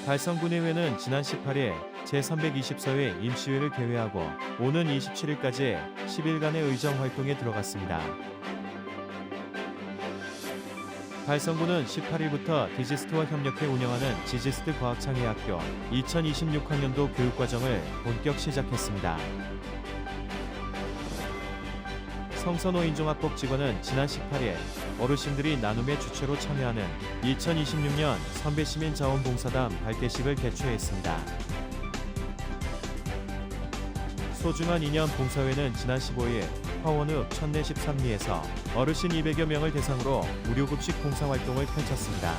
달성군의회는 지난 18일 제324회 임시회를 개회하고 오는 27일까지 10일간의 의정 활동에 들어갔습니다. 달성군은 18일부터 디지스트와 협력해 운영하는 디지스트 과학창의학교 2026학년도 교육과정을 본격 시작했습니다. 성선호인종합복 직원은 지난 18일 어르신들이 나눔의 주체로 참여하는 2026년 선배시민 자원봉사단 발대식을 개최했습니다. 소중한 인연 봉사회는 지난 15일 화원읍 천내 13리에서 어르신 200여 명을 대상으로 무료급식 봉사활동을 펼쳤습니다.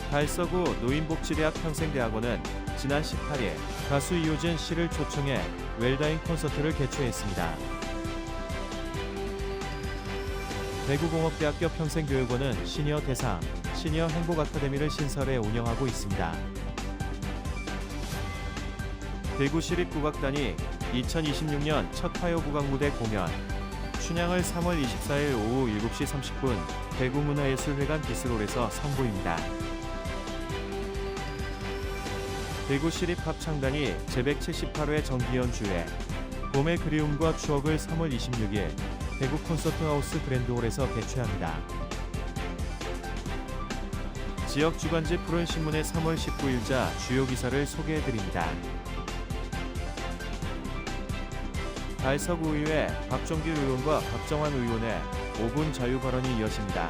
달서구 노인복지대학 평생대학원은 지난 18일 가수 이효진 씨를 초청해 웰다잉 콘서트를 개최했습니다. 대구공업대학교 평생교육원은 시니어 대상, 시니어 행복아카데미를 신설해 운영하고 있습니다. 대구시립국악단이 2026년 첫 화요국악무대 공연 춘향을 3월 24일 오후 7시 30분 대구문화예술회관 비스롤에서 선보입니다. 대구시립합창단이 제178회 정기연주회 봄의 그리움과 추억을 3월 26일 대구 콘서트하우스 그랜드홀에서 개최합니다. 지역 주간지 푸른신문의 3월 19일자 주요 기사를 소개해드립니다. 달서구의회 박종길 의원과 박정환 의원의 5분 자유 발언이 이어집니다.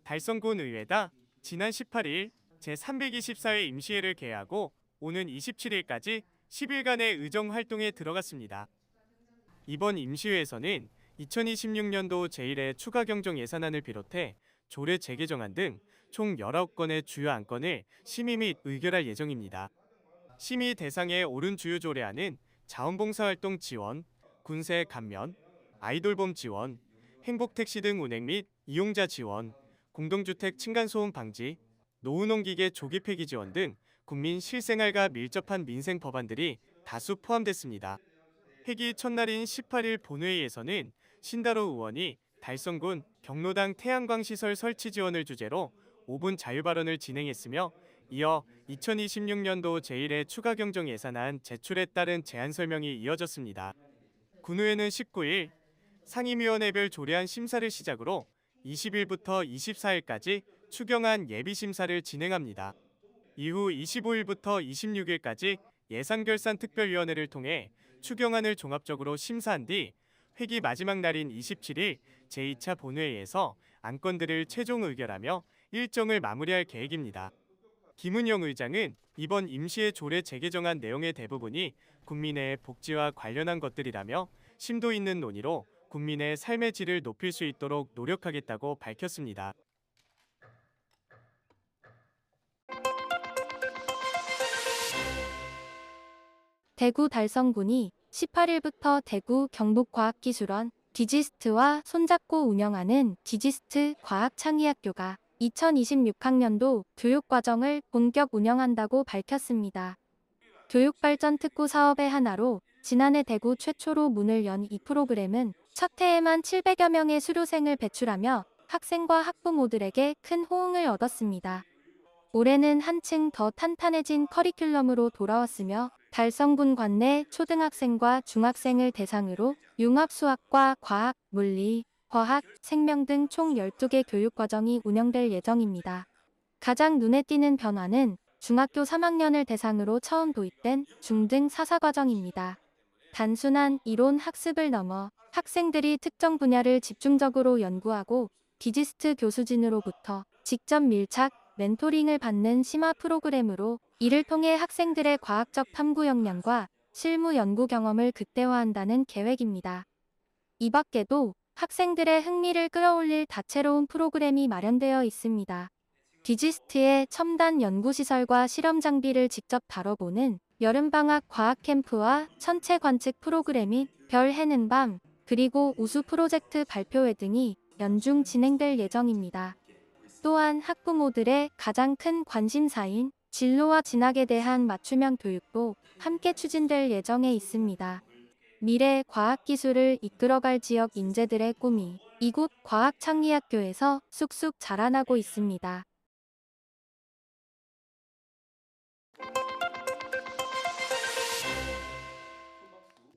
달성군 의회다 지난 18일 제324회 임시회를 개회하고 오는 27일까지 10일간의 의정 활동에 들어갔습니다. 이번 임시회에서는 2026년도 제1회 추가 경정 예산안을 비롯해 조례 재개정안 등 총 19건의 주요 안건을 심의 및 의결할 예정입니다. 심의 대상에 오른 주요 조례안은 자원봉사활동 지원, 군세 감면, 아이돌봄 지원, 행복택시 등 운행 및 이용자 지원, 공동주택 층간소음 방지, 노후농기계 조기 폐기 지원 등 국민 실생활과 밀접한 민생 법안들이 다수 포함됐습니다. 회기 첫날인 18일 본회의에서는 신다로 의원이 달성군 경로당 태양광 시설 설치 지원을 주제로 5분 자유발언을 진행했으며 이어 2026년도 제1회 추가 경정 예산안 제출에 따른 제안 설명이 이어졌습니다. 군의회는 19일 상임위원회별 조례안 심사를 시작으로 20일부터 24일까지 추경안 예비심사를 진행합니다. 이후 25일부터 26일까지 예산결산특별위원회를 통해 추경안을 종합적으로 심사한 뒤 회기 마지막 날인 27일 제2차 본회의에서 안건들을 최종 의결하며 일정을 마무리할 계획입니다. 김은영 의장은 이번 임시회 조례 재개정안 내용의 대부분이 국민의 복지와 관련한 것들이라며 심도 있는 논의로 국민의 삶의 질을 높일 수 있도록 노력하겠다고 밝혔습니다. 대구 달성군이 18일부터 대구 경북과학기술원 디지스트와 손잡고 운영하는 디지스트 과학창의학교가 2026학년도 교육과정을 본격 운영한다고 밝혔습니다. 교육발전 특구 사업의 하나로 지난해 대구 최초로 문을 연 이 프로그램은 첫 해에만 700여 명의 수료생을 배출하며 학생과 학부모들에게 큰 호응을 얻었습니다. 올해는 한층 더 탄탄해진 커리큘럼으로 돌아왔으며 달성군 관내 초등학생과 중학생을 대상으로 융합수학과 과학, 물리, 화학, 생명 등 총 12개 교육과정이 운영될 예정입니다. 가장 눈에 띄는 변화는 중학교 3학년을 대상으로 처음 도입된 중등 사사과정입니다. 단순한 이론 학습을 넘어 학생들이 특정 분야를 집중적으로 연구하고 디지스트 교수진으로부터 직접 밀착, 멘토링을 받는 심화 프로그램으로 이를 통해 학생들의 과학적 탐구 역량과 실무 연구 경험을 극대화한다는 계획입니다. 이 밖에도 학생들의 흥미를 끌어올릴 다채로운 프로그램이 마련되어 있습니다. 디지스트의 첨단 연구시설과 실험 장비를 직접 다뤄보는 여름방학 과학 캠프와 천체 관측 프로그램인 별 해는 밤, 그리고 우수 프로젝트 발표회 등이 연중 진행될 예정입니다. 또한 학부모들의 가장 큰 관심사인 진로와 진학에 대한 맞춤형 교육도 함께 추진될 예정에 있습니다. 미래 과학기술을 이끌어갈 지역 인재들의 꿈이 이곳 과학창의학교에서 쑥쑥 자라나고 있습니다.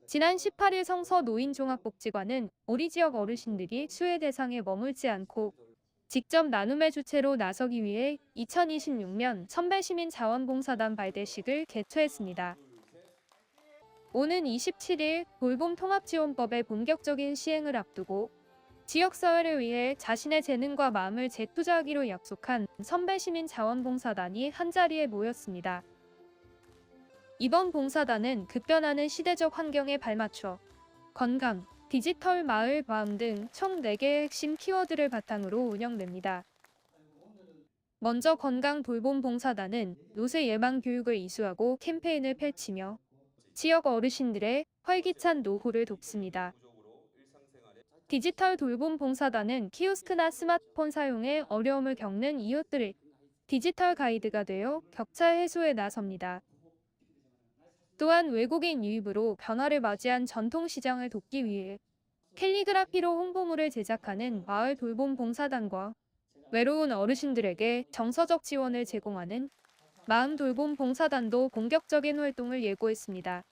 지난 18일 성서 노인종합복지관은 우리 지역 어르신들이 수혜 대상에 머물지 않고 직접 나눔의 주체로 나서기 위해 2026년 선배시민 자원봉사단 발대식을 개최했습니다. 오는 27일 돌봄 통합지원법의 본격적인 시행을 앞두고 지역사회를 위해 자신의 재능과 마음을 재투자하기로 약속한 선배시민 자원봉사단이 한자리에 모였습니다. 이번 봉사단은 급변하는 시대적 환경에 발맞춰 건강, 디지털 마을 마음 등 총 4개의 핵심 키워드를 바탕으로 운영됩니다. 먼저 건강 돌봄 봉사단은 노쇠 예방 교육을 이수하고 캠페인을 펼치며 지역 어르신들의 활기찬 노후를 돕습니다. 디지털 돌봄 봉사단은 키오스크나 스마트폰 사용에 어려움을 겪는 이웃들의 디지털 가이드가 되어 격차 해소에 나섭니다. 또한 외국인 유입으로 변화를 맞이한 전통시장을 돕기 위해 캘리그라피로 홍보물을 제작하는 마을 돌봄 봉사단과 외로운 어르신들에게 정서적 지원을 제공하는 마음 돌봄 봉사단도 본격적인 활동을 예고했습니다.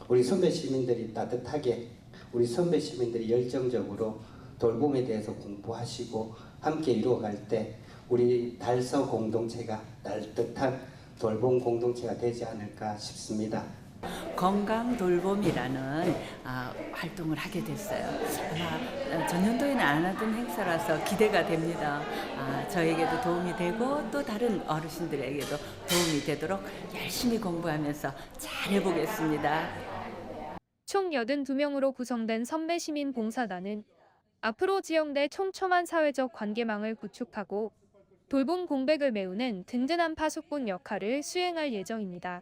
우리 선배 시민들이 따뜻하게, 우리 선배 시민들이 열정적으로 돌봄에 대해서 공부하시고 함께 이루어갈 때 우리 달서 공동체가 따뜻한 돌봄 공동체가 되지 않을까 싶습니다. 건강 돌봄이라는 활동을 하게 됐어요. 아마 전년도에는 안 하던 행사라서 기대가 됩니다. 저에게도 도움이 되고 또 다른 어르신들에게도 도움이 되도록 열심히 공부하면서 잘 해보겠습니다. 총 82명으로 구성된 선배시민 봉사단은 앞으로 지역 내 촘촘한 사회적 관계망을 구축하고 돌봄 공백을 메우는 든든한 파수꾼 역할을 수행할 예정입니다.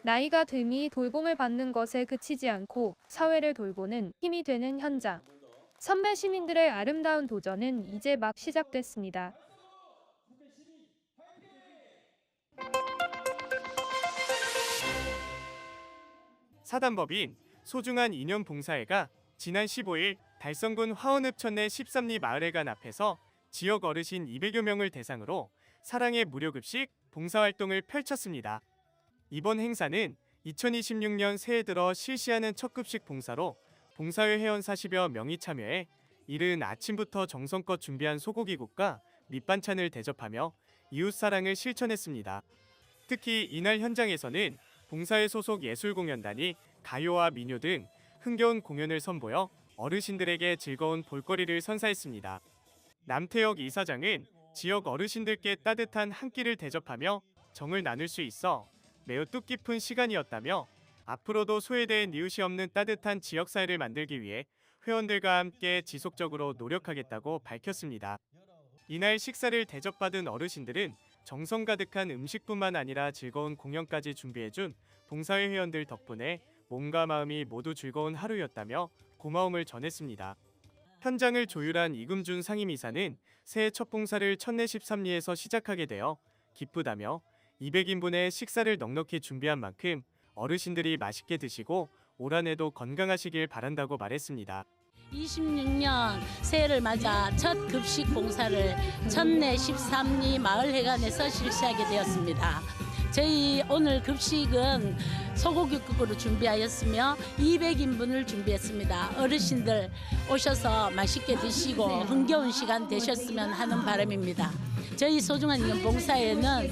나이가 듦이 돌봄을 받는 것에 그치지 않고 사회를 돌보는 힘이 되는 현장. 선배 시민들의 아름다운 도전은 이제 막 시작됐습니다. 사단법인 소중한 인연 봉사회가 지난 15일 달성군 화원읍천내 13리 마을회관 앞에서 지역 어르신 200여 명을 대상으로 사랑의 무료급식 봉사활동을 펼쳤습니다. 이번 행사는 2026년 새해 들어 실시하는 첫 급식 봉사로 봉사회 회원 40여 명이 참여해 이른 아침부터 정성껏 준비한 소고기국과 밑반찬을 대접하며 이웃사랑을 실천했습니다. 특히 이날 현장에서는 봉사회 소속 예술공연단이 가요와 민요 등 흥겨운 공연을 선보여 어르신들에게 즐거운 볼거리를 선사했습니다. 남태혁 이사장은 지역 어르신들께 따뜻한 한 끼를 대접하며 정을 나눌 수 있어 매우 뜻깊은 시간이었다며 앞으로도 소외된 이웃이 없는 따뜻한 지역사회를 만들기 위해 회원들과 함께 지속적으로 노력하겠다고 밝혔습니다. 이날 식사를 대접받은 어르신들은 정성 가득한 음식뿐만 아니라 즐거운 공연까지 준비해준 봉사회 회원들 덕분에 몸과 마음이 모두 즐거운 하루였다며 고마움을 전했습니다. 현장을 조율한 이금준 상임이사는 새해 첫 봉사를 천내 13리에서 시작하게 되어 기쁘다며 200인분의 식사를 넉넉히 준비한 만큼 어르신들이 맛있게 드시고 올 한해도 건강하시길 바란다고 말했습니다. 26년 새해를 맞아 첫 급식 봉사를 천내 13리 마을회관에서 실시하게 되었습니다. 저희 오늘 급식은 소고기국으로 준비하였으며 200인분을 준비했습니다. 어르신들 오셔서 맛있게 드시고 흥겨운 시간 되셨으면 하는 바람입니다. 저희 소중한 인연 봉사회는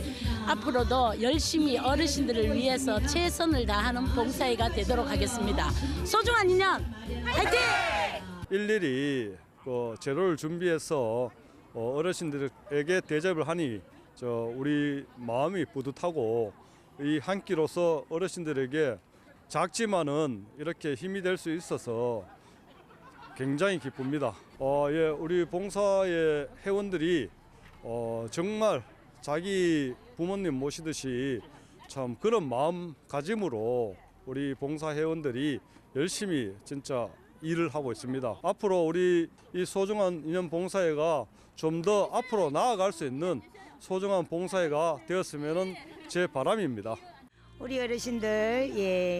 앞으로도 열심히 어르신들을 위해서 최선을 다하는 봉사회가 되도록 하겠습니다. 소중한 인연 화이팅! 일일이 재료를 준비해서 어르신들에게 대접을 하니 우리 마음이 뿌듯하고 이 한 끼로서 어르신들에게 작지만은 이렇게 힘이 될 수 있어서 굉장히 기쁩니다. 우리 봉사의 회원들이 정말 자기 부모님 모시듯이 참 그런 마음가짐으로 우리 봉사 회원들이 열심히 진짜 일을 하고 있습니다. 앞으로 우리 이 소중한 인연 봉사회가 좀 더 앞으로 나아갈 수 있는 소중한 봉사회가 되었으면 제 바람입니다. 우리 어르신들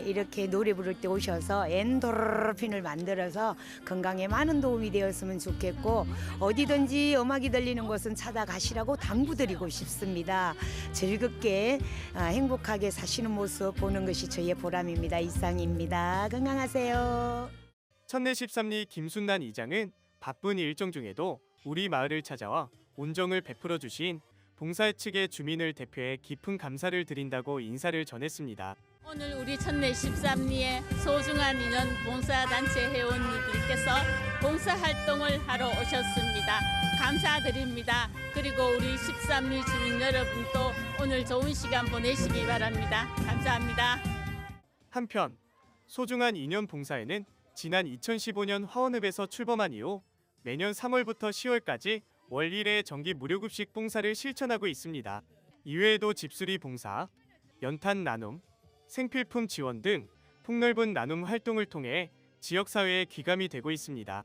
이렇게 노래 부를 때 오셔서 엔도르핀을 만들어서 건강에 많은 도움이 되었으면 좋겠고 어디든지 음악이 들리는 곳은 찾아가시라고 당부드리고 싶습니다. 즐겁게 행복하게 사시는 모습 보는 것이 저의 보람입니다. 이상입니다. 건강하세요. 천내 13리 김순난 이장은 바쁜 일정 중에도 우리 마을을 찾아와 온정을 베풀어 주신 봉사 측의 주민을 대표해 깊은 감사를 드린다고 인사를 전했습니다. 오늘 우리 천내 13리의 소중한 인연 봉사단체 회원님들께서 봉사활동을 하러 오셨습니다. 감사드립니다. 그리고 우리 13리 주민 여러분도 오늘 좋은 시간 보내시기 바랍니다. 감사합니다. 한편 소중한 인연 봉사회는 지난 2015년 화원읍에서 출범한 이후 매년 3월부터 10월까지 월 1회 정기 무료급식 봉사를 실천하고 있습니다. 이외에도 집수리 봉사, 연탄 나눔, 생필품 지원 등 폭넓은 나눔 활동을 통해 지역사회에 귀감이 되고 있습니다.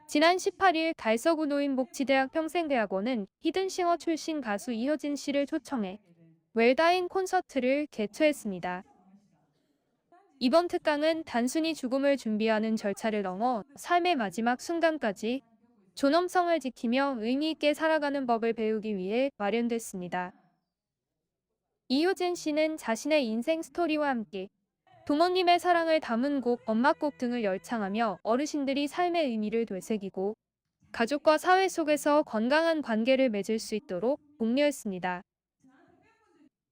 지난 18일 달서구 노인복지대학 평생대학원은 히든싱어 출신 가수 이효진 씨를 초청해 웰다잉 콘서트를 개최했습니다. 이번 특강은 단순히 죽음을 준비하는 절차를 넘어 삶의 마지막 순간까지 존엄성을 지키며 의미 있게 살아가는 법을 배우기 위해 마련됐습니다. 이효진 씨는 자신의 인생 스토리와 함께 부모님의 사랑을 담은 곡, 엄마곡 등을 열창하며 어르신들이 삶의 의미를 되새기고 가족과 사회 속에서 건강한 관계를 맺을 수 있도록 독려했습니다.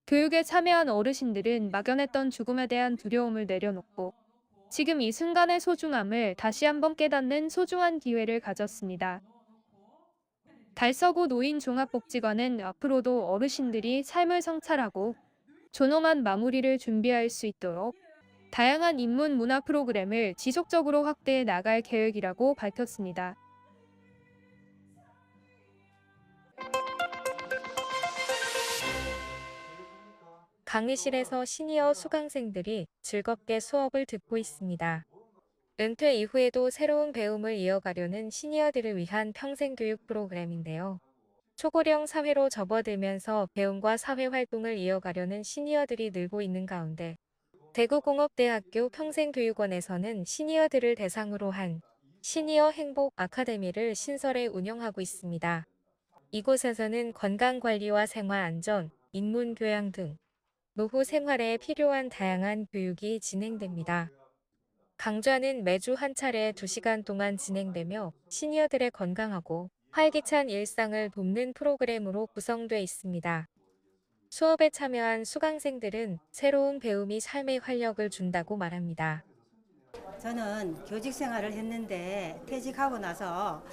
교육에 참여한 어르신들은 막연했던 죽음에 대한 두려움을 내려놓고 지금 이 순간의 소중함을 다시 한번 깨닫는 소중한 기회를 가졌습니다. 달서구 노인종합복지관은 앞으로도 어르신들이 삶을 성찰하고 존엄한 마무리를 준비할 수 있도록 다양한 인문 문화 프로그램을 지속적으로 확대해 나갈 계획이라고 밝혔습니다. 강의실에서 시니어 수강생들이 즐겁게 수업을 듣고 있습니다. 은퇴 이후에도 새로운 배움을 이어가려는 시니어들을 위한 평생교육 프로그램인데요. 초고령 사회로 접어들면서 배움과 사회활동을 이어가려는 시니어들이 늘고 있는 가운데 대구공업대학교 평생교육원에서는 시니어들을 대상으로 한 시니어 행복 아카데미를 신설해 운영하고 있습니다. 이곳에서는 건강관리와 생활안전, 인문교양 등 노후 생활에 필요한 다양한 교육이 진행됩니다. 강좌는 매주 한 차례 2시간 동안 진행되며 시니어들의 건강하고 활기찬 일상을 돕는 프로그램으로 구성되어 있습니다. 수업에 참여한 수강생들은 새로운 배움이 삶에 활력을 준다고 말합니다. 저는 교직 생활을 했는데 퇴직하고 나서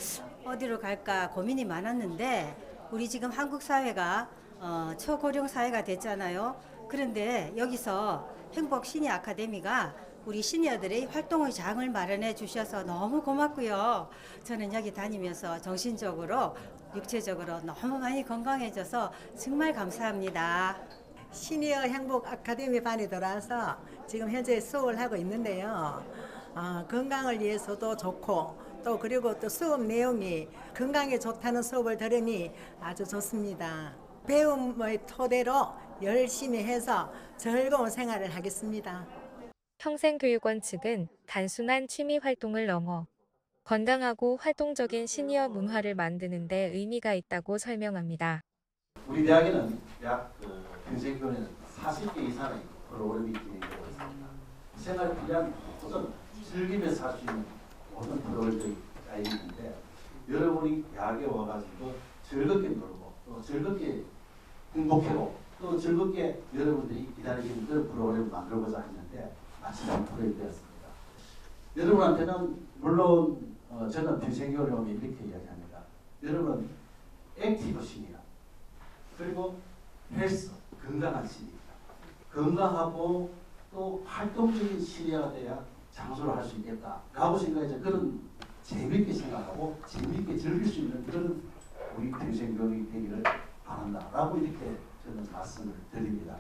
어디로 갈까 고민이 많았는데 우리 지금 한국 사회가 초고령 사회가 됐잖아요. 그런데 여기서 행복 시니어 아카데미가 우리 시니어들의 활동의 장을 마련해 주셔서 너무 고맙고요. 저는 여기 다니면서 정신적으로 육체적으로 너무 많이 건강해져서 정말 감사합니다. 시니어 행복 아카데미 반에 들어와서 지금 현재 수업을 하고 있는데요. 건강을 위해서도 좋고 또 그리고 또 수업 내용이 건강에 좋다는 수업을 들으니 아주 좋습니다. 배움의 토대로 열심히 해서 즐거운 생활을 하겠습니다. 평생교육원 측은 단순한 취미 활동을 넘어 건강하고 활동적인 시니어 문화를 만드는 데 의미가 있다고 설명합니다. 우리 대학에는 약 평생교육원에는 40개 이상의 프로그램이 진행되고 있습니다. 생활에 필요한 우선 즐기면서 살 수 있는 모든 프로그램들이 쌓여 있는데 여러분이 대학에 와가지고 즐겁게 놀고 또 즐겁게 행복하고 또 즐겁게 여러분들이 기다리시는 그런 프로그램을 만들고자 했는데 마침내 프로그램이 되었습니다. 여러분한테는 물론 저는 평생교육을 오면 이렇게 이야기합니다. 여러분은 액티브 시니어 그리고 헬스 건강한 시니어 건강하고 또 활동적인 시니어가 돼야 장수를 할 수 있겠다 라고 생각해서 그런 재미있게 생각하고 재미있게 즐길 수 있는 그런 우리 평생교육이 되기를 바란다 라고 이렇게 저는 말씀을 드립니다.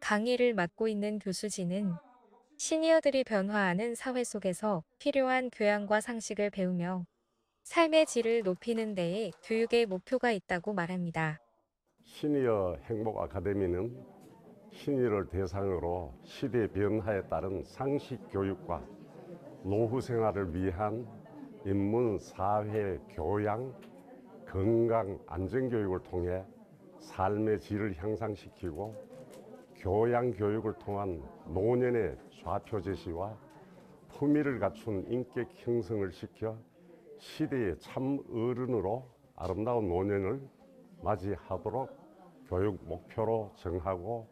강의를 맡고 있는 교수진은 시니어들이 변화하는 사회 속에서 필요한 교양과 상식을 배우며 삶의 질을 높이는 데에 교육의 목표가 있다고 말합니다. 시니어 행복 아카데미는 시니어를 대상으로 시대 변화에 따른 상식 교육과 노후 생활을 위한 인문, 사회, 교양, 건강, 안전 교육을 통해 삶의 질을 향상시키고 교양 교육을 통한 노년의 좌표 제시와 품위를 갖춘 인격 형성을 시켜 시대의 참 어른으로 아름다운 노년을 맞이하도록 교육 목표로 정하고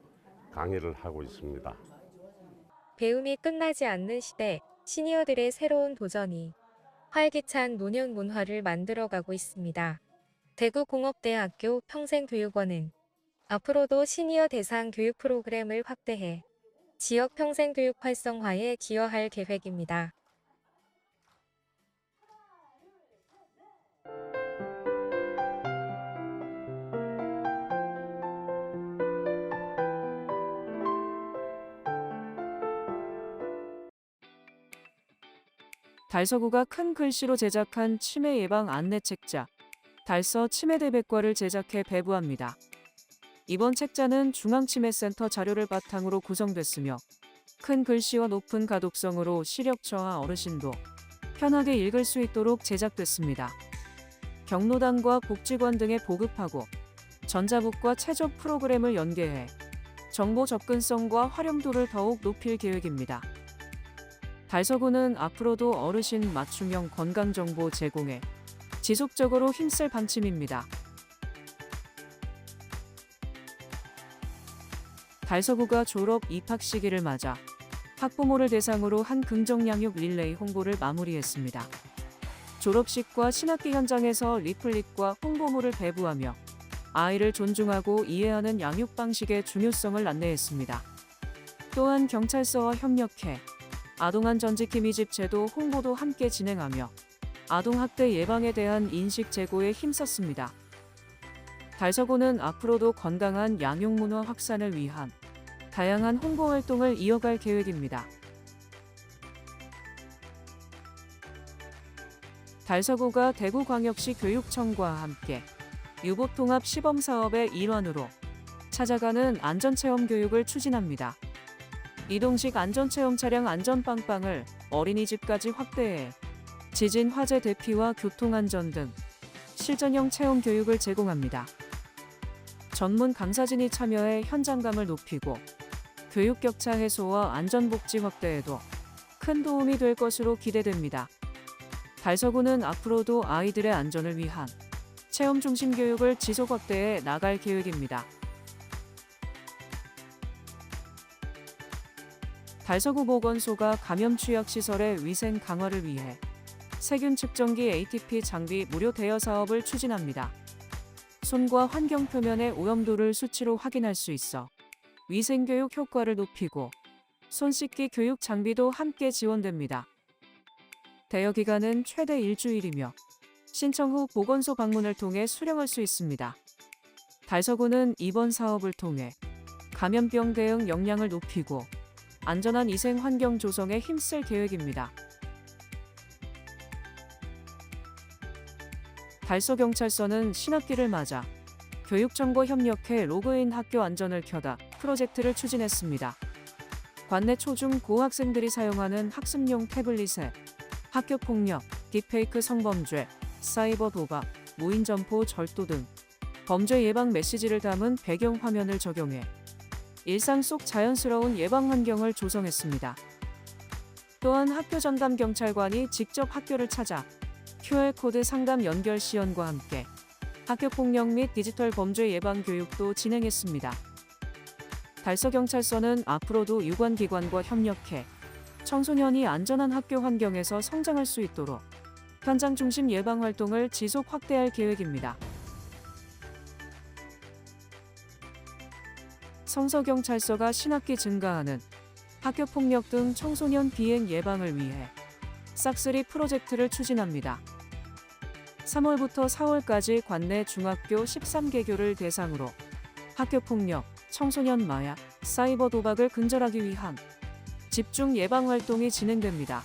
강의를 하고 있습니다. 배움이 끝나지 않는 시대, 시니어들의 새로운 도전이 활기찬 노년 문화를 만들어가고 있습니다. 대구공업대학교 평생교육원은 앞으로도 시니어 대상 교육 프로그램을 확대해 지역 평생교육 활성화에 기여할 계획입니다. 달서구가 큰 글씨로 제작한 치매 예방 안내 책자 달서 치매대백과를 제작해 배부합니다. 이번 책자는 중앙치매센터 자료를 바탕으로 구성됐으며 큰 글씨와 높은 가독성으로 시력 저하 어르신도 편하게 읽을 수 있도록 제작됐습니다. 경로당과 복지관 등에 보급하고 전자북과 최적 프로그램을 연계해 정보 접근성과 활용도를 더욱 높일 계획입니다. 달서구는 앞으로도 어르신 맞춤형 건강정보 제공에 지속적으로 힘쓸 방침입니다. 달서구가 졸업 입학 시기를 맞아 학부모를 대상으로 한 긍정양육 릴레이 홍보를 마무리했습니다. 졸업식과 신학기 현장에서 리플릿과 홍보물을 배부하며 아이를 존중하고 이해하는 양육 방식의 중요성을 안내했습니다. 또한 경찰서와 협력해 아동안전지킴이 집제도 홍보도 함께 진행하며 아동학대 예방에 대한 인식 제고에 힘썼습니다. 달서구는 앞으로도 건강한 양육문화 확산을 위한 다양한 홍보 활동을 이어갈 계획입니다. 달서구가 대구광역시 교육청과 함께 유보통합 시범사업의 일환으로 찾아가는 안전체험 교육을 추진합니다. 이동식 안전체험 차량 안전빵빵을 어린이집까지 확대해 지진 화재 대피와 교통안전 등 실전형 체험 교육을 제공합니다. 전문 강사진이 참여해 현장감을 높이고 교육 격차 해소와 안전복지 확대에도 큰 도움이 될 것으로 기대됩니다. 달서구는 앞으로도 아이들의 안전을 위한 체험 중심 교육을 지속 확대해 나갈 계획입니다. 달서구 보건소가 감염 취약 시설의 위생 강화를 위해 세균 측정기 ATP 장비 무료 대여 사업을 추진합니다. 손과 환경 표면의 오염도를 수치로 확인할 수 있어 위생교육 효과를 높이고 손 씻기 교육 장비도 함께 지원됩니다. 대여 기간은 최대 일주일이며 신청 후 보건소 방문을 통해 수령할 수 있습니다. 달서구는 이번 사업을 통해 감염병 대응 역량을 높이고 안전한 위생 환경 조성에 힘쓸 계획입니다. 달서경찰서는 신학기를 맞아 교육청과 협력해 로그인 학교 안전을 켜다 프로젝트를 추진했습니다. 관내 초중 고학생들이 사용하는 학습용 태블릿에 학교폭력, 딥페이크 성범죄, 사이버 도박, 무인점포 절도 등 범죄 예방 메시지를 담은 배경 화면을 적용해 일상 속 자연스러운 예방 환경을 조성했습니다. 또한 학교 전담 경찰관이 직접 학교를 찾아 QR코드 상담 연결 시연과 함께 학교폭력 및 디지털 범죄 예방 교육도 진행했습니다. 달서경찰서는 앞으로도 유관기관과 협력해 청소년이 안전한 학교 환경에서 성장할 수 있도록 현장 중심 예방 활동을 지속 확대할 계획입니다. 성서경찰서가 신학기 증가하는 학교폭력 등 청소년 비행 예방을 위해 싹쓸이 프로젝트를 추진합니다. 3월부터 4월까지 관내 중학교 13개교를 대상으로 학교폭력, 청소년 마약, 사이버 도박을 근절하기 위한 집중 예방 활동이 진행됩니다.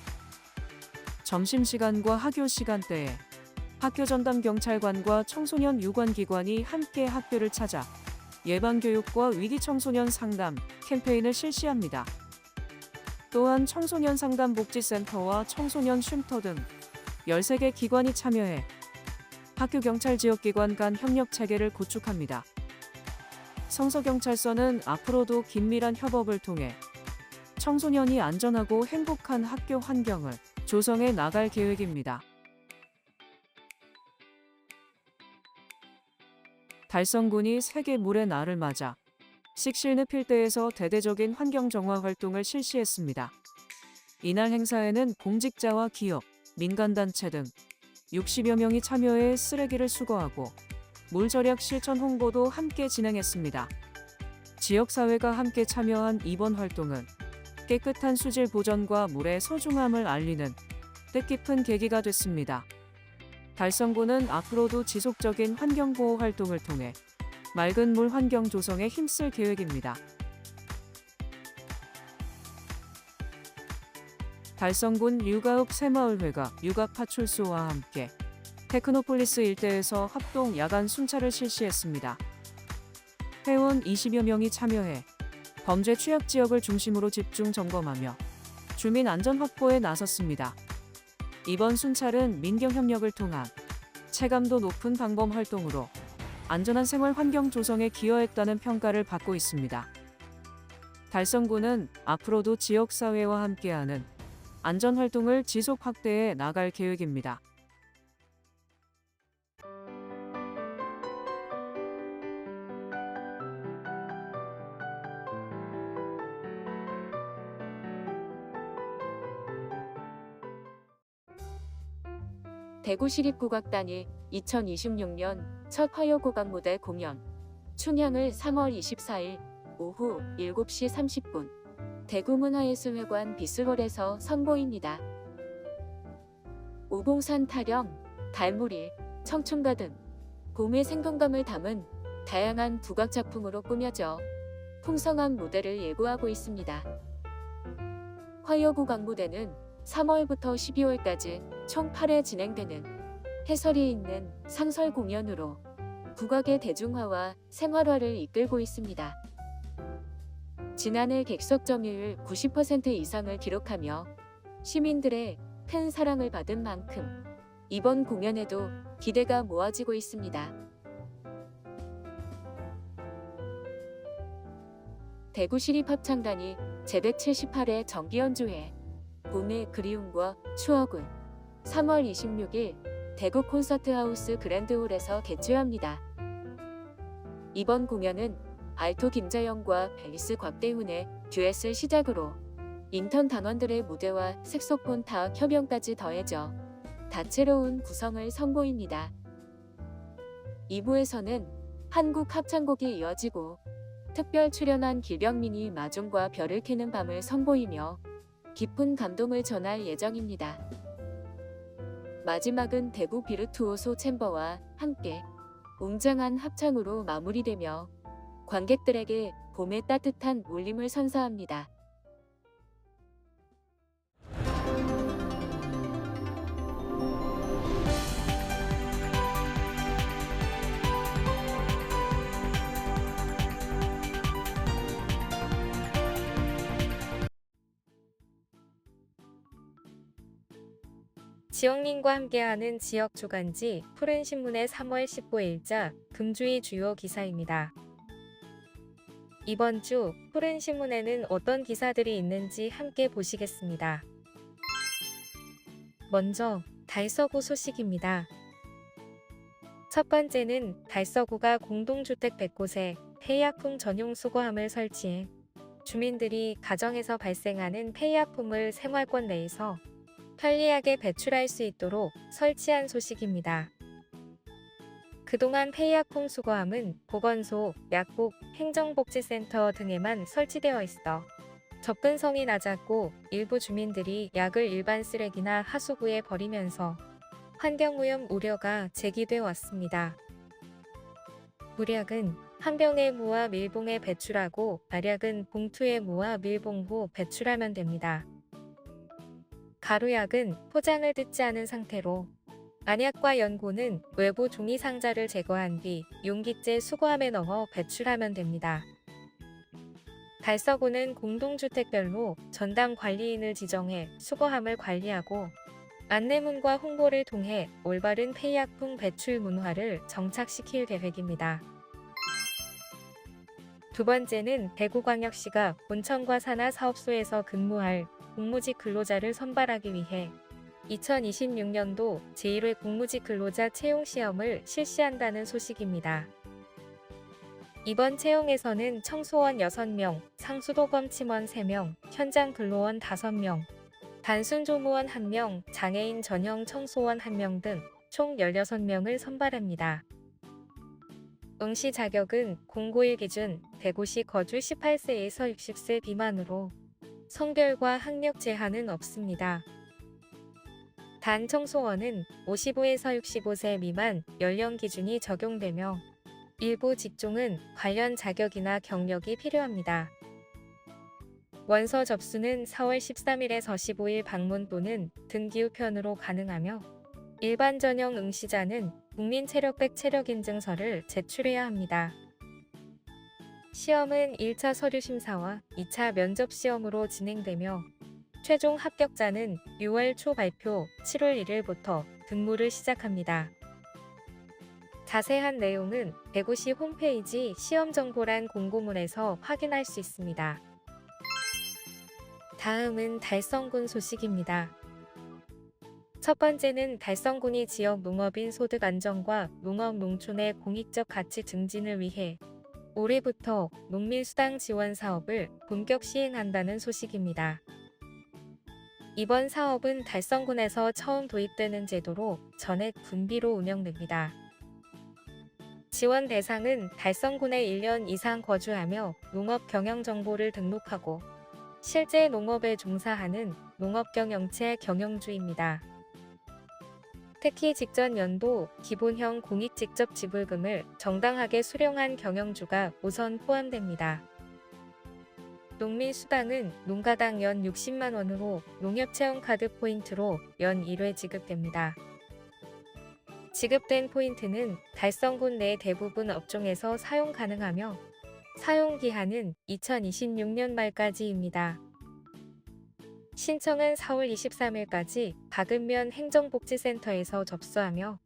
점심시간과 학교 시간대에 학교 전담 경찰관과 청소년 유관기관이 함께 학교를 찾아 예방교육과 위기청소년 상담 캠페인을 실시합니다. 또한 청소년 상담 복지센터와 청소년 쉼터 등 13개 기관이 참여해 학교 경찰 지역기관 간 협력 체계를 구축합니다. 성서경찰서는 앞으로도 긴밀한 협업을 통해 청소년이 안전하고 행복한 학교 환경을 조성해 나갈 계획입니다. 달성군이 세계 물의 날을 맞아 식실늪 일대에서 대대적인 환경 정화 활동을 실시했습니다. 이날 행사에는 공직자와 기업, 민간단체 등 60여 명이 참여해 쓰레기를 수거하고 물 절약 실천 홍보도 함께 진행했습니다. 지역사회가 함께 참여한 이번 활동은 깨끗한 수질 보전과 물의 소중함을 알리는 뜻깊은 계기가 됐습니다. 달성군은 앞으로도 지속적인 환경보호 활동을 통해 맑은 물 환경 조성에 힘쓸 계획입니다. 달성군 육아읍 새마을회가 육아 파출소와 함께 테크노폴리스 일대에서 합동 야간 순찰을 실시했습니다. 회원 20여 명이 참여해 범죄 취약 지역을 중심으로 집중 점검하며 주민 안전 확보에 나섰습니다. 이번 순찰은 민경 협력을 통한 체감도 높은 방범 활동으로 안전한 생활 환경 조성에 기여했다는 평가를 받고 있습니다. 달성군은 앞으로도 지역사회와 함께하는 안전 활동을 지속 확대해 나갈 계획입니다. 대구시립국악단이 2026년 첫 화요국악 무대 공연 춘향을 3월 24일 오후 7시 30분 대구문화예술회관 비스홀에서 선보입니다. 오봉산 타령, 달무리, 청춘가 등 봄의 생동감을 담은 다양한 국악 작품으로 꾸며져 풍성한 무대를 예고하고 있습니다. 화요국악 무대는 3월부터 12월까지 총 8회 진행되는 해설이 있는 상설 공연으로 국악의 대중화와 생활화를 이끌고 있습니다. 지난해 객석 점유율 90% 이상을 기록하며 시민들의 큰 사랑을 받은 만큼 이번 공연에도 기대가 모아지고 있습니다. 대구시립합창단이 제178회 정기연주회 봄의 그리움과 추억을 3월 26일 대구 콘서트하우스 그랜드홀에서 개최합니다. 이번 공연은 알토 김자영과 베이스 곽대훈의 듀엣을 시작으로 인턴 단원들의 무대와 색소폰 타악 협연까지 더해져 다채로운 구성을 선보입니다. 2부에서는 한국 합창곡이 이어지고 특별 출연한 길병민이 마중과 별을 캐는 밤을 선보이며 깊은 감동을 전할 예정입니다. 마지막은 대구 비르투오소 챔버와 함께 웅장한 합창으로 마무리되며 관객들에게 봄의 따뜻한 울림을 선사합니다. 지역민과 함께하는 지역 주간지 푸른신문의 3월 15일자 금주의 주요 기사입니다. 이번 주 푸른신문에는 어떤 기사들이 있는지 함께 보시겠습니다. 먼저 달서구 소식입니다. 첫 번째는 달서구가 공동주택 100곳에 폐의약품 전용 수거함을 설치해 주민들이 가정에서 발생하는 폐의약품을 생활권 내에서 편리하게 배출할 수 있도록 설치한 소식입니다. 그동안 폐의약품 수거함은 보건소, 약국, 행정복지센터 등에만 설치되어 있어 접근성이 낮았고 일부 주민들이 약을 일반 쓰레기나 하수구에 버리면서 환경오염 우려가 제기되어 왔습니다. 물약은 한 병에 모아 밀봉해 배출하고 알약은 봉투에 모아 밀봉 후 배출하면 됩니다. 가루약은 포장을 뜯지 않은 상태로 안약과 연고는 외부 종이 상자를 제거한 뒤 용기째 수거함에 넣어 배출하면 됩니다. 달서구는 공동주택별로 전담 관리인을 지정해 수거함을 관리하고 안내문과 홍보를 통해 올바른 폐약품 배출 문화를 정착시킬 계획입니다. 두 번째는 대구광역시가 본청과 산하 사업소에서 근무할 공무직 근로자를 선발하기 위해 2026년도 제1회 공무직 근로자 채용 시험을 실시한다는 소식입니다. 이번 채용에서는 청소원 6명, 상수도검 침원 3명, 현장 근로원 5명, 단순 조무원 1명, 장애인 전형 청소원 1명 등 총 16명을 선발합니다. 응시 자격은 공고1 기준 대구시 거주 18세에서 60세 미만으로 성별과 학력 제한은 없습니다. 단 청소원은 55에서 65세 미만 연령 기준이 적용되며 일부 직종은 관련 자격이나 경력이 필요합니다. 원서 접수는 4월 13일에서 15일 방문 또는 등기 우편으로 가능하며 일반 전형 응시자는 국민체력백 체력인증서를 제출해야 합니다. 시험은 1차 서류심사와 2차 면접시험으로 진행되며 최종 합격자는 6월 초 발표 7월 1일부터 근무를 시작합니다. 자세한 내용은 대구시 홈페이지 시험정보란 공고문에서 확인할 수 있습니다. 다음은 달성군 소식입니다. 첫 번째는 달성군이 지역 농업인 소득 안정과 농업 농촌의 공익적 가치 증진을 위해 올해부터 농민수당 지원 사업을 본격 시행한다는 소식입니다. 이번 사업은 달성군에서 처음 도입되는 제도로 전액 분비로 운영됩니다. 지원 대상은 달성군에 1년 이상 거주하며 농업 경영 정보를 등록하고 실제 농업에 종사하는 농업경영체 경영주입니다. 특히 직전 연도 기본형 공익 직접 지불금을 정당하게 수령한 경영주가 우선 포함됩니다. 농민수당은 농가당 연 60만 원으로 농협체험카드 포인트로 연 1회 지급됩니다. 지급된 포인트는 달성군 내 대부분 업종에서 사용 가능하며 사용 기한은 2026년 말까지입니다. 신청은 4월 23일까지 박은면 행정복지센터에서 접수하며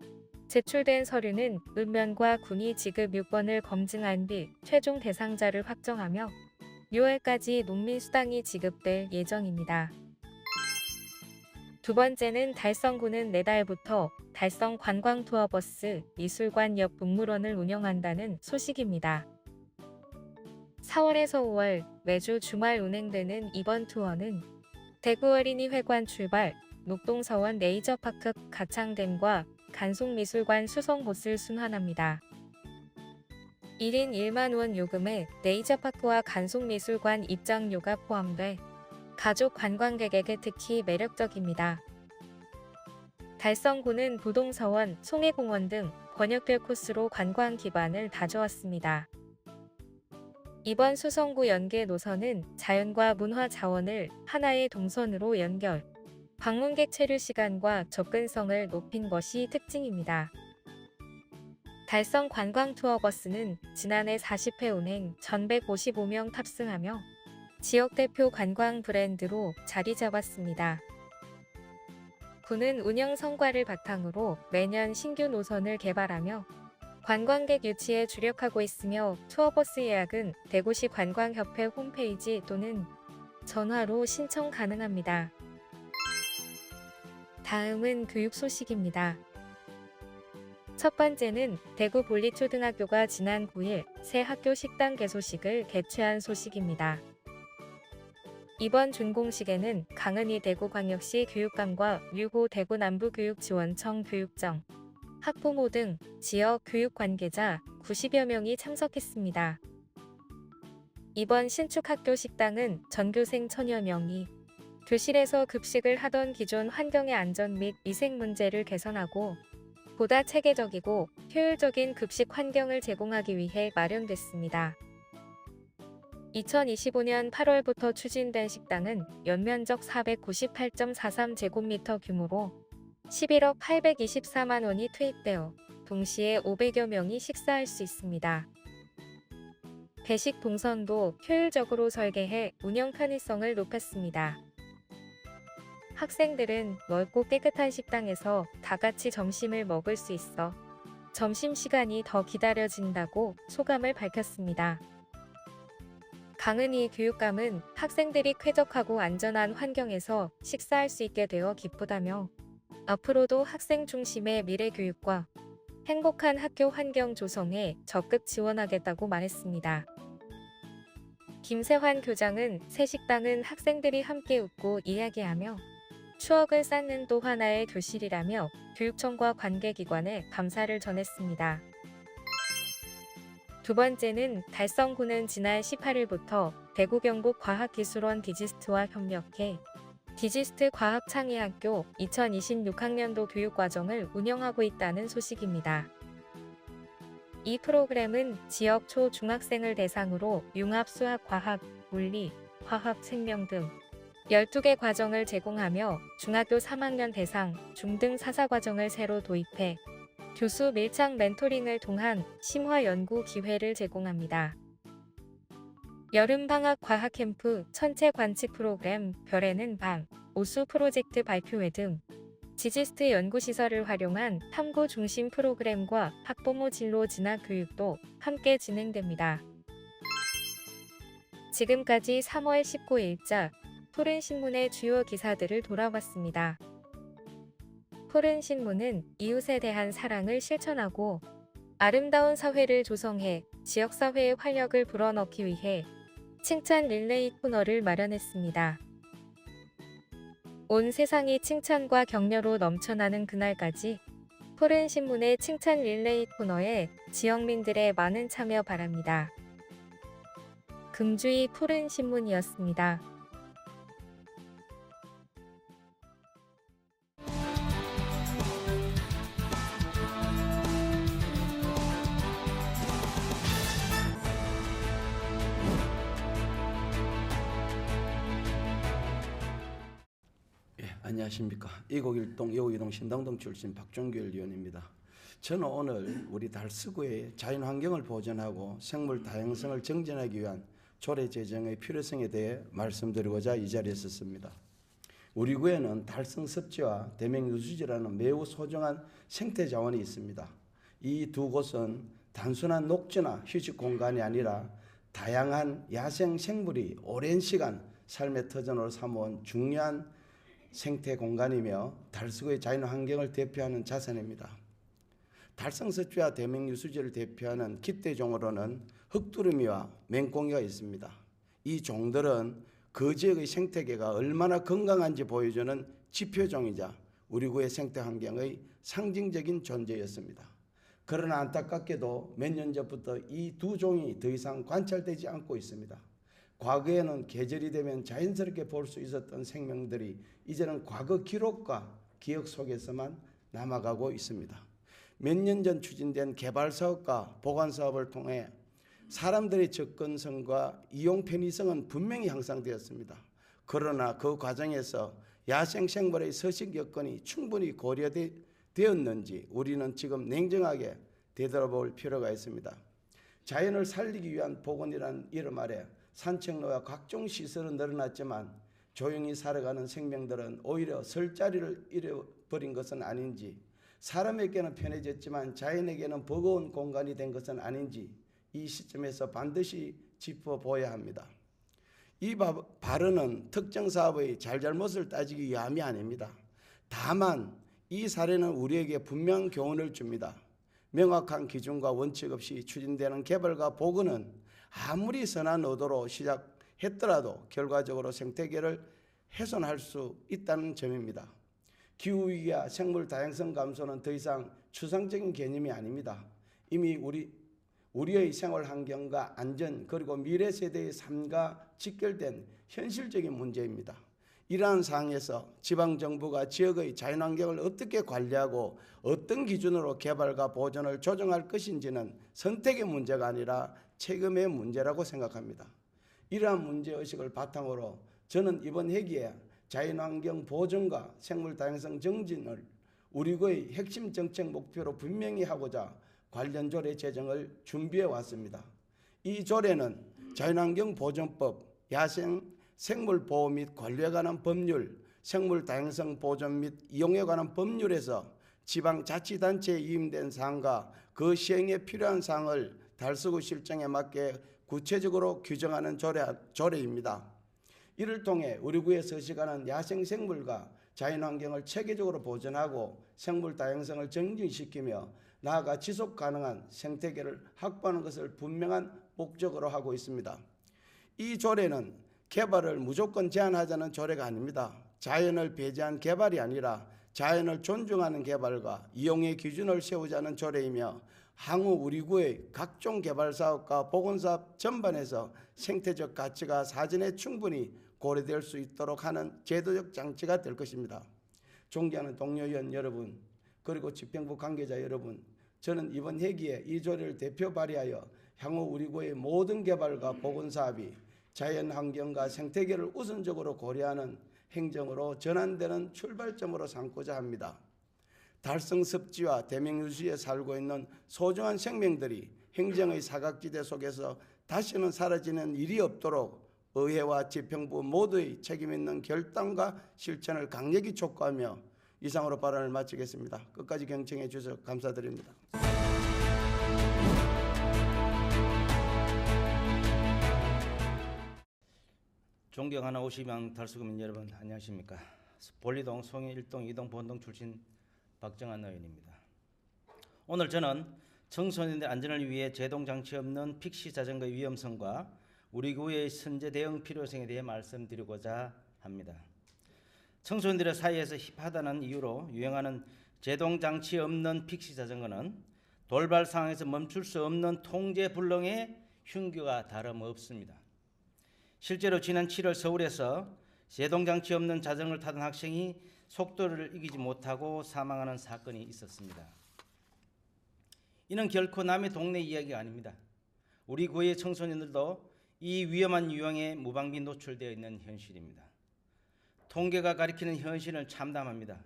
제출된 서류는 읍면과 군이 지급 요건을 검증한 뒤 최종 대상자를 확정하며 6월까지 농민수당이 지급될 예정입니다. 두 번째는 달성군은 내달부터 달성 관광투어버스 미술관 옆 동물원을 운영한다는 소식입니다. 4월에서 5월 매주 주말 운행되는 이번 투어는 대구 어린이회관 출발, 녹동서원 네이처파크 가창댐과 간송미술관 수성못을 순환합니다. 1인 1만 원 요금에 네이처파크와 간송미술관 입장료가 포함돼 가족 관광객에게 특히 매력적입니다. 달성군은 부동서원, 송해공원 등 번역별 코스로 관광 기반을 다져왔습니다. 이번 수성구 연계 노선은 자연과 문화 자원을 하나의 동선으로 연결, 방문객 체류 시간과 접근성을 높인 것이 특징입니다. 달성 관광 투어버스는 지난해 40회 운행 1,155명 탑승하며 지역 대표 관광 브랜드로 자리 잡았습니다. 군은 운영 성과를 바탕으로 매년 신규 노선을 개발하며 관광객 유치에 주력하고 있으며 투어버스 예약은 대구시 관광협회 홈페이지 또는 전화로 신청 가능합니다. 다음은 교육 소식입니다. 첫 번째는 대구 볼리초등학교가 지난 9일 새 학교 식당 개소식을 개최한 소식입니다. 이번 준공식에는 강은희 대구광역시 교육감과 류호 대구남부교육지원청 교육청, 학부모 등 지역 교육 관계자 90여 명이 참석했습니다. 이번 신축 학교 식당은 전교생 1,000여 명이 교실에서 급식을 하던 기존 환경의 안전 및 위생 문제를 개선하고 보다 체계적이고 효율적인 급식 환경을 제공하기 위해 마련됐습니다. 2025년 8월부터 추진된 식당은 연면적 498.43제곱미터 규모로 11억 824만 원이 투입되어 동시에 500여 명이 식사할 수 있습니다. 배식 동선도 효율적으로 설계해 운영 편의성을 높였습니다. 학생들은 넓고 깨끗한 식당에서 다 같이 점심을 먹을 수 있어 점심시간이 더 기다려진다고 소감을 밝혔습니다. 강은희 교육감은 학생들이 쾌적하고 안전한 환경에서 식사할 수 있게 되어 기쁘다며 앞으로도 학생 중심의 미래 교육과 행복한 학교 환경 조성에 적극 지원하겠다고 말했습니다. 김세환 교장은 새 식당은 학생들이 함께 웃고 이야기하며 추억을 쌓는 또 하나의 교실이라며 교육청과 관계기관에 감사를 전했습니다. 두 번째는 달성군은 지난 18일부터 대구 경북과학기술원 디지스트와 협력해 디지스트 과학창의학교 2026학년도 교육과정을 운영하고 있다는 소식입니다. 이 프로그램은 지역 초, 중학생을 대상으로 융합 수학, 과학, 물리, 화학, 생명 등 12개 과정을 제공하며 중학교 3학년 대상, 중등 4사 과정을 새로 도입해 교수 밀착 멘토링을 통한 심화 연구 기회를 제공합니다. 여름방학 과학 캠프, 천체 관측 프로그램, 별에는 방, 오수 프로젝트 발표회 등 디지스트 연구시설을 활용한 탐구 중심 프로그램과 학부모 진로 진학 교육도 함께 진행됩니다. 지금까지 3월 19일자 푸른신문의 주요 기사들을 돌아봤습니다. 푸른신문은 이웃에 대한 사랑을 실천하고 아름다운 사회를 조성해 지역사회의 활력을 불어넣기 위해 칭찬 릴레이 코너를 마련했습니다. 온 세상이 칭찬과 격려로 넘쳐나는 그날까지 푸른신문의 칭찬 릴레이 코너에 지역민들의 많은 참여 바랍니다. 금주의 푸른신문이었습니다. 안녕하십니까. 이곡일동 여우이동 신당동 출신 박종규 의원입니다. 저는 오늘 우리 달서구의 자연환경을 보존하고 생물 다양성을 정진하기 위한 조례 제정의 필요성에 대해 말씀드리고자 이 자리에 섰습니다. 우리 구에는 달성 섭지와 대명유수지라는 매우 소중한 생태 자원이 있습니다. 이 두 곳은 단순한 녹지나 휴식 공간이 아니라 다양한 야생 생물이 오랜 시간 삶의 터전으로 삼아온 중요한 생태 공간이며 달서구의 자연 환경을 대표하는 자산입니다. 달성섭지와 대명유수지를 대표하는 깃대종으로는 흑두루미와 맹꽁이가 있습니다. 이 종들은 그 지역의 생태계가 얼마나 건강한지 보여주는 지표종이자 우리 구의 생태 환경의 상징적인 존재였습니다. 그러나 안타깝게도 몇 년 전부터 이 두 종이 더 이상 관찰되지 않고 있습니다. 과거에는 계절이 되면 자연스럽게 볼 수 있었던 생명들이 이제는 과거 기록과 기억 속에서만 남아가고 있습니다. 몇 년 전 추진된 개발 사업과 보관 사업을 통해 사람들의 접근성과 이용 편의성은 분명히 향상되었습니다. 그러나 그 과정에서 야생 생물의 서식 여건이 충분히 고려되었는지 우리는 지금 냉정하게 되돌아볼 필요가 있습니다. 자연을 살리기 위한 복원이라는 이름 아래 산책로와 각종 시설은 늘어났지만 조용히 살아가는 생명들은 오히려 설 자리를 잃어버린 것은 아닌지, 사람에게는 편해졌지만 자연에게는 버거운 공간이 된 것은 아닌지 이 시점에서 반드시 짚어보아야 합니다. 이 발언은 특정 사업의 잘잘못을 따지기 위함이 아닙니다. 다만 이 사례는 우리에게 분명한 교훈을 줍니다. 명확한 기준과 원칙 없이 추진되는 개발과 복원은 아무리 선한 의도로 시작했더라도 결과적으로 생태계를 훼손할 수 있다는 점입니다. 기후위기와 생물 다양성 감소는 더 이상 추상적인 개념이 아닙니다. 이미 우리의 생활 환경과 안전 그리고 미래 세대의 삶과 직결된 현실적인 문제입니다. 이러한 상황에서 지방정부가 지역의 자연환경을 어떻게 관리하고 어떤 기준으로 개발과 보존을 조정할 것인지는 선택의 문제가 아니라 책임의 문제라고 생각합니다. 이러한 문제의식을 바탕으로 저는 이번 회기에 자연환경 보존과 생물다양성 정진을 우리 구의 핵심 정책 목표로 분명히 하고자 관련 조례 제정을 준비해 왔습니다. 이 조례는 자연환경 보존법, 야생 생물 보호 및 관리에 관한 법률, 생물 다양성 보존 및 이용에 관한 법률에서 지방자치단체에 위임된 사항과 그 시행에 필요한 사항을 달서구 실정에 맞게 구체적으로 규정하는 조례입니다. 이를 통해 우리 구에 서식하는 야생생물과 자연환경을 체계적으로 보존하고 생물 다양성을 증진시키며 나아가 지속 가능한 생태계를 확보하는 것을 분명한 목적으로 하고 있습니다. 이 조례는 개발을 무조건 제한하자는 조례가 아닙니다. 자연을 배제한 개발이 아니라 자연을 존중하는 개발과 이용의 기준을 세우자는 조례이며 향후 우리 구의 각종 개발 사업과 보건사업 전반에서 생태적 가치가 사전에 충분히 고려될 수 있도록 하는 제도적 장치가 될 것입니다. 존경하는 동료 의원 여러분, 그리고 집행부 관계자 여러분, 저는 이번 회기에 이 조례를 대표 발의하여 향후 우리 구의 모든 개발과 보건사업이 자연환경과 생태계를 우선적으로 고려하는 행정으로 전환되는 출발점으로 삼고자 합니다. 달성 습지와 대명유지에 살고 있는 소중한 생명들이 행정의 사각지대 속에서 다시는 사라지는 일이 없도록 의회와 집행부 모두의 책임 있는 결단과 실천을 강력히 촉구하며 이상으로 발언을 마치겠습니다. 끝까지 경청해 주셔서 감사드립니다. 존경하는 50명 달서구민 여러분 안녕하십니까. 볼리동, 송해 1동, 2동, 본동 출신 박정환 의원입니다. 오늘 저는 청소년의 안전을 위해 제동장치 없는 픽시 자전거의 위험성과 우리 구의 선제 대응 필요성에 대해 말씀드리고자 합니다. 청소년들의 사이에서 힙하다는 이유로 유행하는 제동장치 없는 픽시 자전거는 돌발 상황에서 멈출 수 없는 통제 불능의 흉기가 다름없습니다. 실제로 지난 7월 서울에서 제동장치 없는 자전거를 타던 학생이 속도를 이기지 못하고 사망하는 사건이 있었습니다. 이는 결코 남의 동네 이야기가 아닙니다. 우리 구의 청소년들도 이 위험한 유형에 무방비 노출되어 있는 현실입니다. 통계가 가리키는 현실을 참담합니다.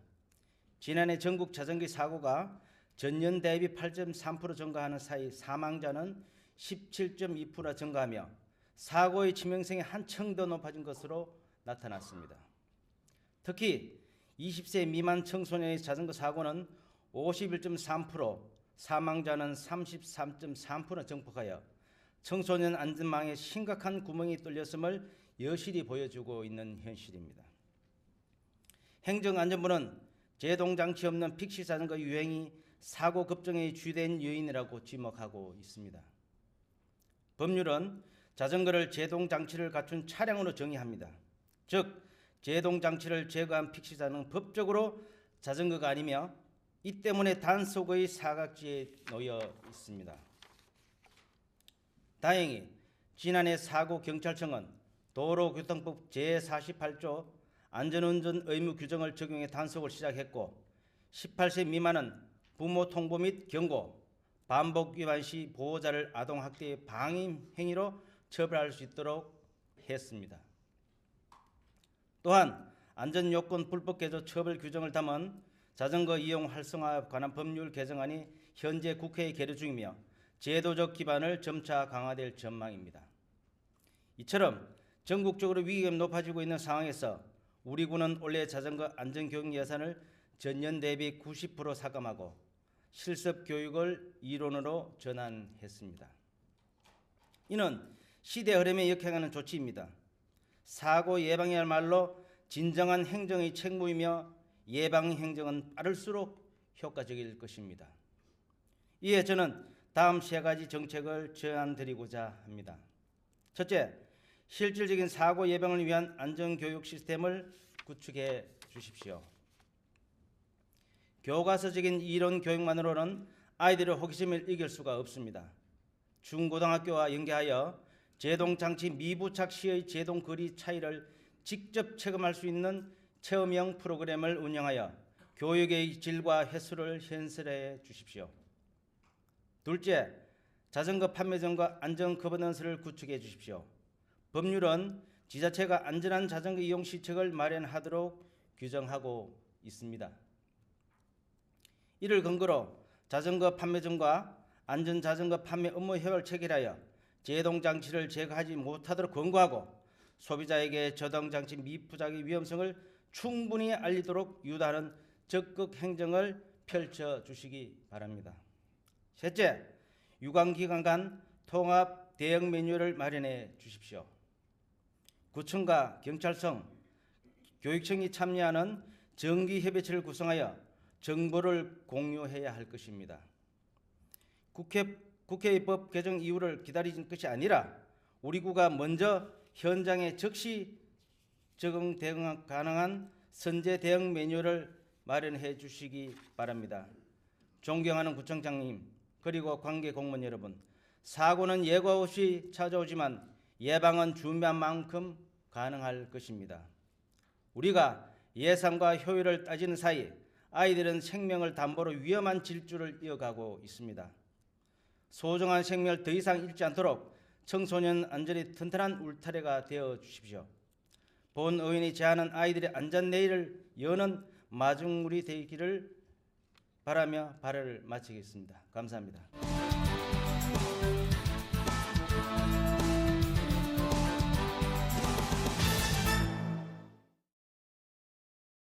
지난해 전국 자전거 사고가 전년 대비 8.3% 증가하는 사이 사망자는 17.2% 증가하며 사고의 치명성이 한층 더 높아진 것으로 나타났습니다. 특히 20세 미만 청소년의 자전거 사고는 51.3%, 사망자는 33.3% 증폭하여 청소년 안전망에 심각한 구멍이 뚫렸음을 여실히 보여주고 있는 현실입니다. 행정안전부는 제동장치 없는 픽시 자전거 유행이 사고 급증의 주된 요인이라고 지목하고 있습니다. 법률은 자전거를 제동장치를 갖춘 차량으로 정의합니다. 즉 제동장치를 제거한 픽시자는 법적으로 자전거가 아니며 이 때문에 단속의 사각지에 놓여 있습니다. 다행히 지난해 사고경찰청은 도로교통법 제48조 안전운전 의무 규정을 적용해 단속을 시작했고 18세 미만은 부모 통보 및 경고, 반복 위반 시 보호자를 아동학대의 방임 행위로 처벌할 수 있도록 했습니다. 또한 안전요건 불법 개조 처벌 규정을 담은 자전거 이용 활성화에 관한 법률 개정안이 현재 국회에 계류 중이며 제도적 기반을 점차 강화될 전망입니다. 이처럼 전국적으로 위기감이 높아지고 있는 상황에서 우리 구는 올해 자전거 안전교육 예산을 전년 대비 90% 삭감하고 실습 교육을 이론으로 전환했습니다. 이는 시대 흐름에 역행하는 조치입니다. 사고 예방이야말로 진정한 행정의 책무이며 예방 행정은 빠를수록 효과적일 것입니다. 이에 저는 다음 세 가지 정책을 제안드리고자 합니다. 첫째, 실질적인 사고 예방을 위한 안전교육 시스템을 구축해 주십시오. 교과서적인 이론 교육만으로는 아이들의 호기심을 이길 수가 없습니다. 중고등학교와 연계하여 제동장치 미부착 시의 제동 거리 차이를 직접 체감할 수 있는 체험형 프로그램을 운영하여 교육의 질과 횟수를 현실해 주십시오. 둘째, 자전거 판매점과 안전 거버넌스를 구축해 주십시오. 법률은 지자체가 안전한 자전거 이용 시책을 마련하도록 규정하고 있습니다. 이를 근거로 자전거 판매점과 안전자전거 판매 업무 효율을 체결하여 제동장치를 제거하지 못하도록 권고하고 소비자에게 저동장치 미부작의 위험성을 충분히 알리도록 유도하는 적극 행정을 펼쳐주시기 바랍니다. 셋째, 유관기관 간 통합 대응 매뉴얼을 마련해 주십시오. 구청과 경찰청, 교육청이 참여하는 정기협의체를 구성하여 정보를 공유해야 할 것입니다. 국회의법 개정 이후를 기다리는 것이 아니라 우리 구가 먼저 현장에 즉시 적응 대응 가능한 선제 대응 매뉴얼을 마련해 주시기 바랍니다. 존경하는 구청장님 그리고 관계 공무원 여러분, 사고는 예고 없이 찾아오지만 예방은 준비한 만큼 가능할 것입니다. 우리가 예산과 효율을 따지는 사이 아이들은 생명을 담보로 위험한 질주를 이어가고 있습니다. 소중한 생명을 더 이상 잃지 않도록 청소년 안전이 튼튼한 울타리가 되어 주십시오. 본 의원이 제안한 아이들의 안전 내일을 여는 마중물이 되기를 바라며 발언을 마치겠습니다. 감사합니다.